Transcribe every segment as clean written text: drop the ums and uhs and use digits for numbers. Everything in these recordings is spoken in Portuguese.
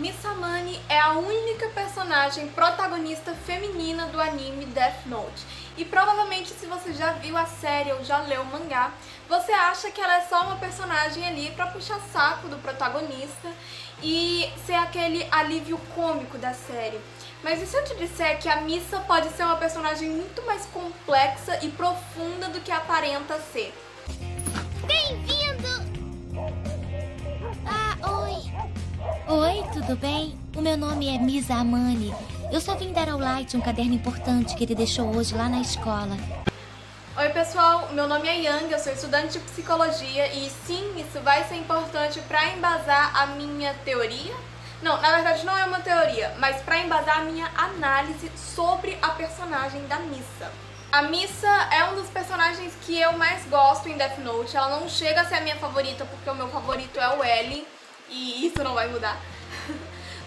Misa-Mane é a única personagem protagonista feminina do anime Death Note. E provavelmente se você já viu a série ou já leu o mangá, você acha que ela é só uma personagem ali pra puxar saco do protagonista e ser aquele alívio cômico da série. Mas e se eu te disser que a Misa pode ser uma personagem muito mais complexa e profunda do que aparenta ser? Bem-vindo! Oi. Oi, tudo bem? O meu nome é Misa-Mane. Eu só vim dar ao Light um caderno importante que ele deixou hoje lá na escola. Oi pessoal, meu nome é Yang, eu sou estudante de psicologia e sim, isso vai ser importante para embasar a minha teoria. Não, na verdade não é uma teoria, mas para embasar a minha análise sobre a personagem da Misa. A Misa é um dos personagens que eu mais gosto em Death Note. Ela não chega a ser a minha favorita porque o meu favorito é o L e isso não vai mudar.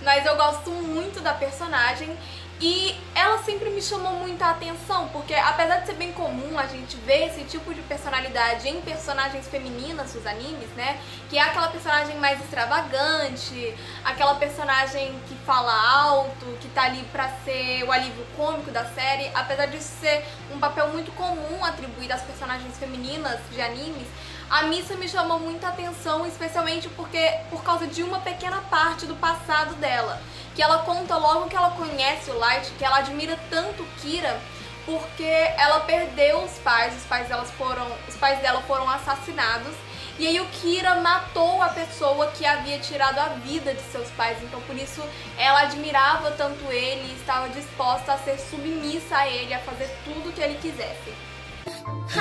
Mas eu gosto muito da personagem e ela sempre me chamou muita atenção, porque apesar de ser bem comum a gente ver esse tipo de personalidade em personagens femininas dos animes, né? Que é aquela personagem mais extravagante, aquela personagem que fala alto, que tá ali pra ser o alívio cômico da série. Apesar de ser um papel muito comum atribuído às personagens femininas de animes, a Misa me chamou muita atenção, especialmente porque por causa de uma pequena parte do passado dela, que ela conta logo que ela conhece o Light, que ela admira tanto Kira, porque ela perdeu os pais dela foram assassinados, e aí o Kira matou a pessoa que havia tirado a vida de seus pais, então por isso ela admirava tanto ele e estava disposta a ser submissa a ele, a fazer tudo o que ele quisesse.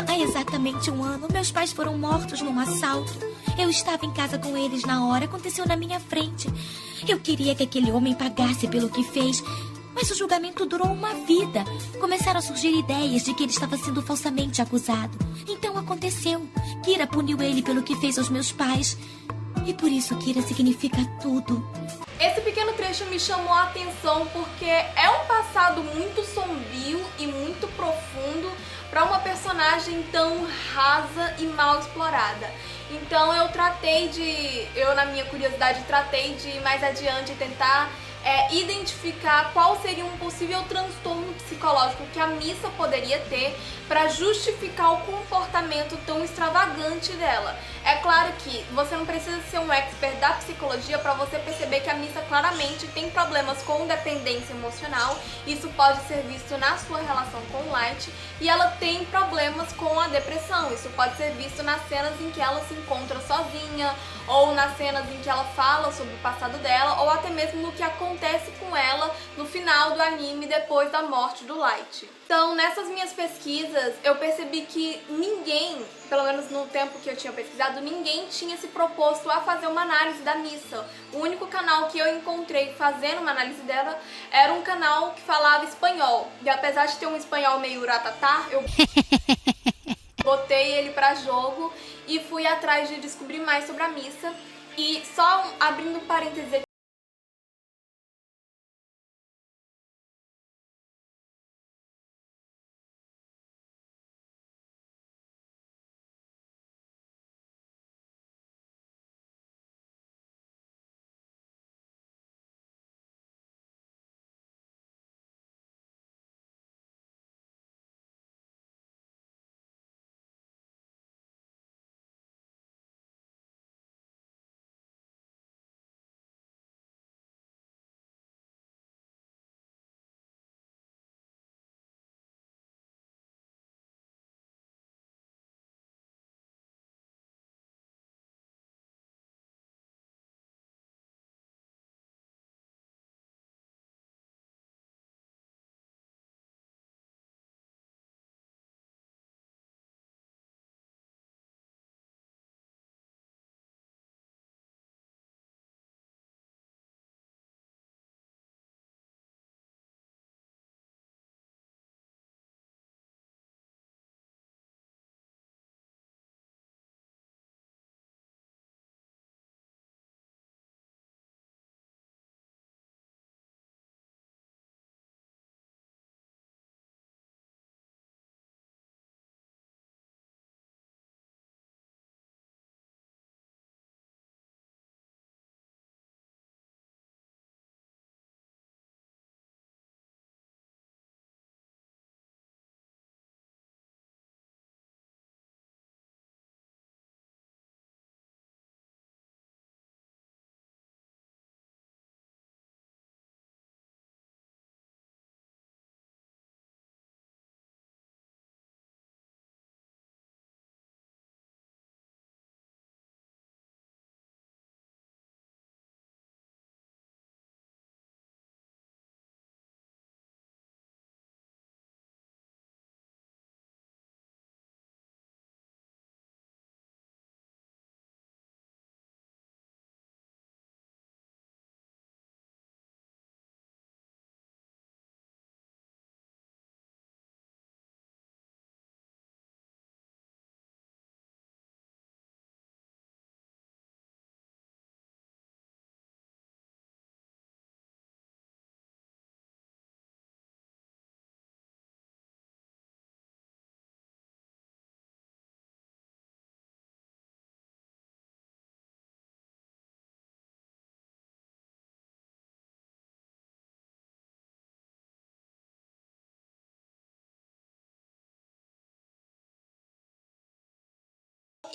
Há exatamente um ano, meus pais foram mortos num assalto. Eu estava em casa com eles na hora, aconteceu na minha frente. Eu queria que aquele homem pagasse pelo que fez, mas o julgamento durou uma vida. Começaram a surgir ideias de que ele estava sendo falsamente acusado. Então aconteceu. Kira puniu ele pelo que fez aos meus pais. E por isso Kira significa tudo. Esse pequeno trecho me chamou a atenção porque é um passado muito sombrio e muito profundo para uma personagem tão rasa e mal explorada. Então eu na minha curiosidade, tratei de mais adiante tentar identificar qual seria um possível transtorno psicológico que a Misa poderia ter para justificar o comportamento tão extravagante dela. É claro que você não precisa ser um expert da psicologia para você perceber que a Misa claramente tem problemas com dependência emocional, isso pode ser visto na sua relação com o Light, e ela tem problemas com a depressão, isso pode ser visto nas cenas em que ela se encontra sozinha, ou nas cenas em que ela fala sobre o passado dela, ou até mesmo no que acontece com ela no final do anime depois da morte do Light. Então, nessas minhas pesquisas, eu percebi que ninguém, pelo menos no tempo que eu tinha pesquisado, ninguém tinha se proposto a fazer uma análise da Misa. O único canal que eu encontrei fazendo uma análise dela era um canal que falava espanhol. E apesar de ter um espanhol meio ratatá, eu botei ele pra jogo e fui atrás de descobrir mais sobre a Misa. E só abrindo um parênteses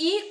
e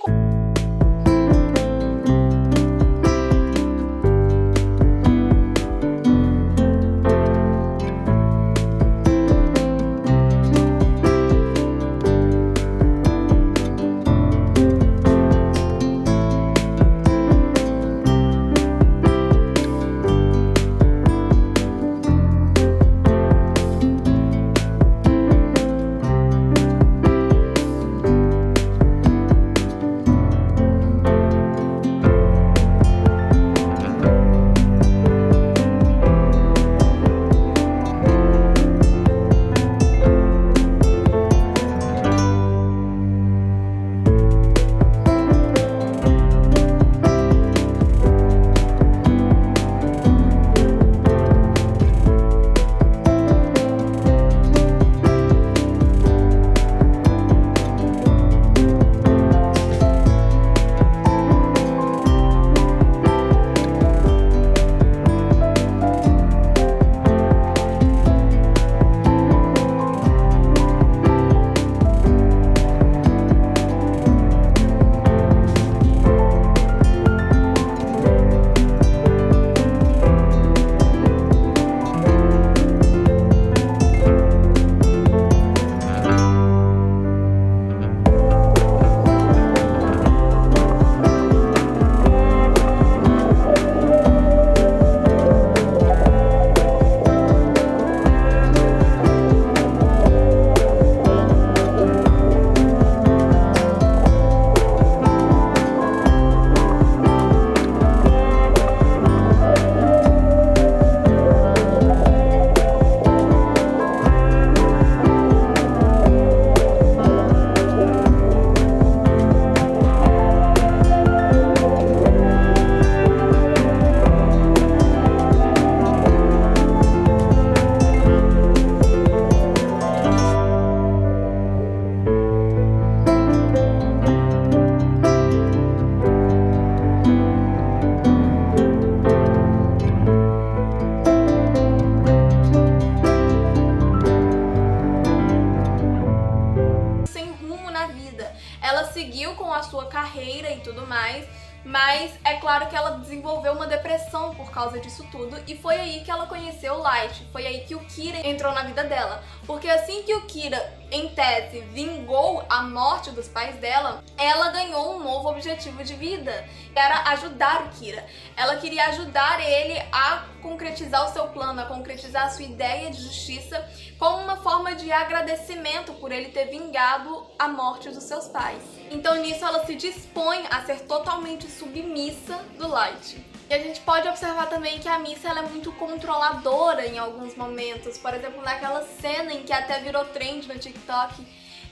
seguiu com a sua carreira e tudo mais, mas é claro que ela desenvolveu uma depressão por causa disso tudo, e foi aí que ela conheceu o Light, foi aí que o Kira entrou na vida dela, porque assim que o Kira, em tese, vingou a morte dos pais dela, ela ganhou um novo objetivo de vida, que era ajudar o Kira. Ela queria ajudar ele a concretizar o seu plano, a concretizar a sua ideia de justiça, como uma forma de agradecimento por ele ter vingado a morte dos seus pais. Então nisso ela se dispõe a ser totalmente submissa do Light. E a gente pode observar também que a Missa ela é muito controladora em alguns momentos. Por exemplo, naquela cena em que até virou trend no TikTok,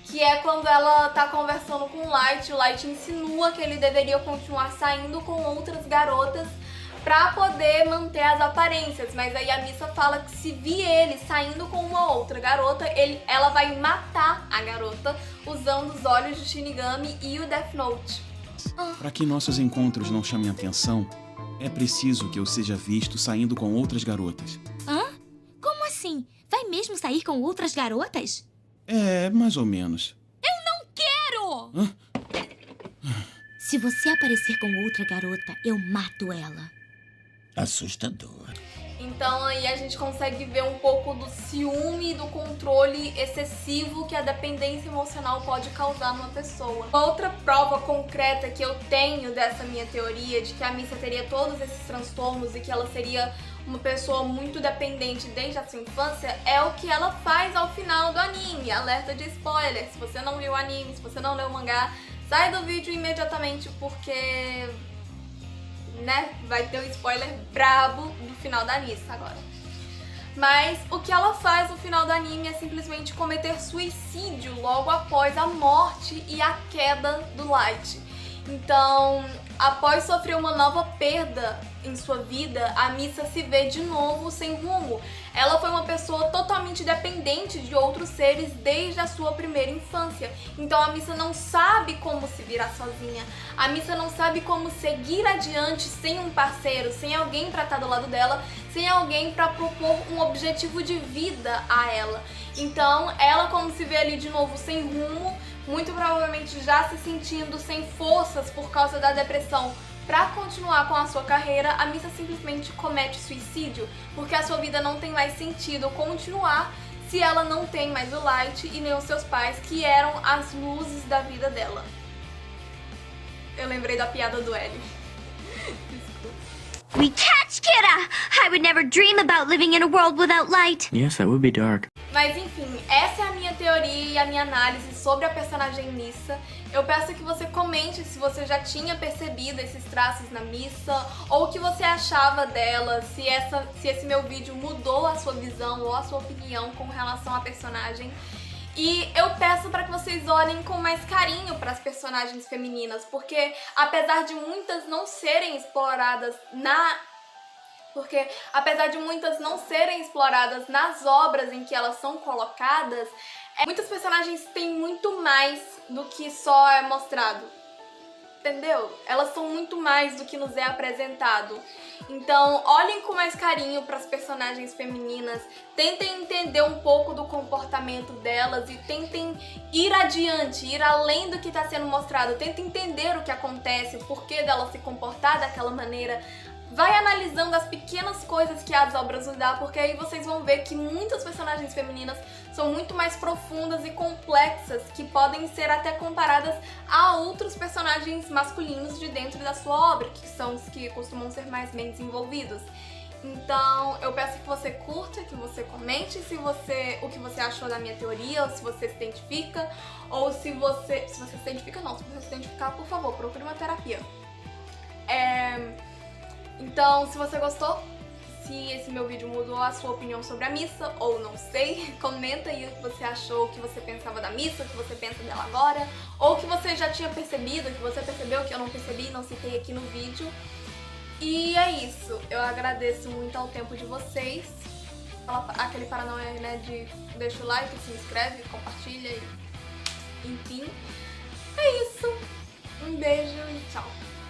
que é quando ela tá conversando com o Light insinua que ele deveria continuar saindo com outras garotas pra poder manter as aparências, mas aí a Missa fala que se vir ele saindo com uma outra garota, ela vai matar a garota usando os olhos de Shinigami e o Death Note. Para que nossos encontros não chamem atenção, é preciso que eu seja visto saindo com outras garotas. Hã? Como assim? Vai mesmo sair com outras garotas? É, mais ou menos. Eu não quero! Hã? Se você aparecer com outra garota, eu mato ela. Assustador. Então aí a gente consegue ver um pouco do ciúme e do controle excessivo que a dependência emocional pode causar numa pessoa. Outra prova concreta que eu tenho dessa minha teoria de que a Missa teria todos esses transtornos e que ela seria uma pessoa muito dependente desde a sua infância é o que ela faz ao final do anime. Alerta de spoiler. Se você não viu o anime, se você não leu o mangá, sai do vídeo imediatamente porque... vai ter um spoiler brabo do final da Nissa agora. Mas o que ela faz no final do anime é simplesmente cometer suicídio logo após a morte e a queda do Light. Então, após sofrer uma nova perda em sua vida, a Missa se vê de novo sem rumo. Ela foi uma pessoa totalmente dependente de outros seres desde a sua primeira infância. Então a Missa não sabe como se virar sozinha. A Missa não sabe como seguir adiante sem um parceiro, sem alguém para estar do lado dela, sem alguém para propor um objetivo de vida a ela. Então ela, como se vê ali de novo sem rumo, muito provavelmente já se sentindo sem forças por causa da depressão pra continuar com a sua carreira, a Missa simplesmente comete suicídio, porque a sua vida não tem mais sentido continuar se ela não tem mais o Light e nem os seus pais, que eram as luzes da vida dela. Eu lembrei da piada do L. We catch Kira! I would never dream about living in a world without light. Yes, that would be dark. Mas enfim, essa é a minha teoria e a minha análise sobre a personagem Missa. Eu peço que você comente se você já tinha percebido esses traços na Missa, ou o que você achava dela, se esse meu vídeo mudou a sua visão ou a sua opinião com relação à personagem. E eu peço para que vocês olhem com mais carinho para as personagens femininas, porque apesar de muitas não serem exploradas nas obras em que elas são colocadas, muitas personagens têm muito mais do que só é mostrado. Entendeu? Elas são muito mais do que nos é apresentado. Então, olhem com mais carinho para as personagens femininas, tentem entender um pouco do comportamento delas e tentem ir adiante, ir além do que está sendo mostrado. Tentem entender o que acontece, o porquê dela se comportar daquela maneira. Vai analisando as pequenas coisas que as obras nos dão, porque aí vocês vão ver que muitas personagens femininas são muito mais profundas e complexas, que podem ser até comparadas a outros personagens masculinos de dentro da sua obra, que são os que costumam ser mais bem desenvolvidos. Então, eu peço que você curta, que você comente o que você achou da minha teoria, ou se você se identifica, ou se você se identifica não, se você se identificar, por favor, procure uma terapia. Então, se você gostou, se esse meu vídeo mudou a sua opinião sobre a Missa, ou não sei, comenta aí o que você achou, o que você pensava da Missa, o que você pensa dela agora, ou o que você já tinha percebido, o que você percebeu que eu não percebi, não citei aqui no vídeo. E é isso, eu agradeço muito ao tempo de vocês, aquele paranoia, né, de deixa o like, se inscreve, compartilha, enfim. É isso, um beijo e tchau.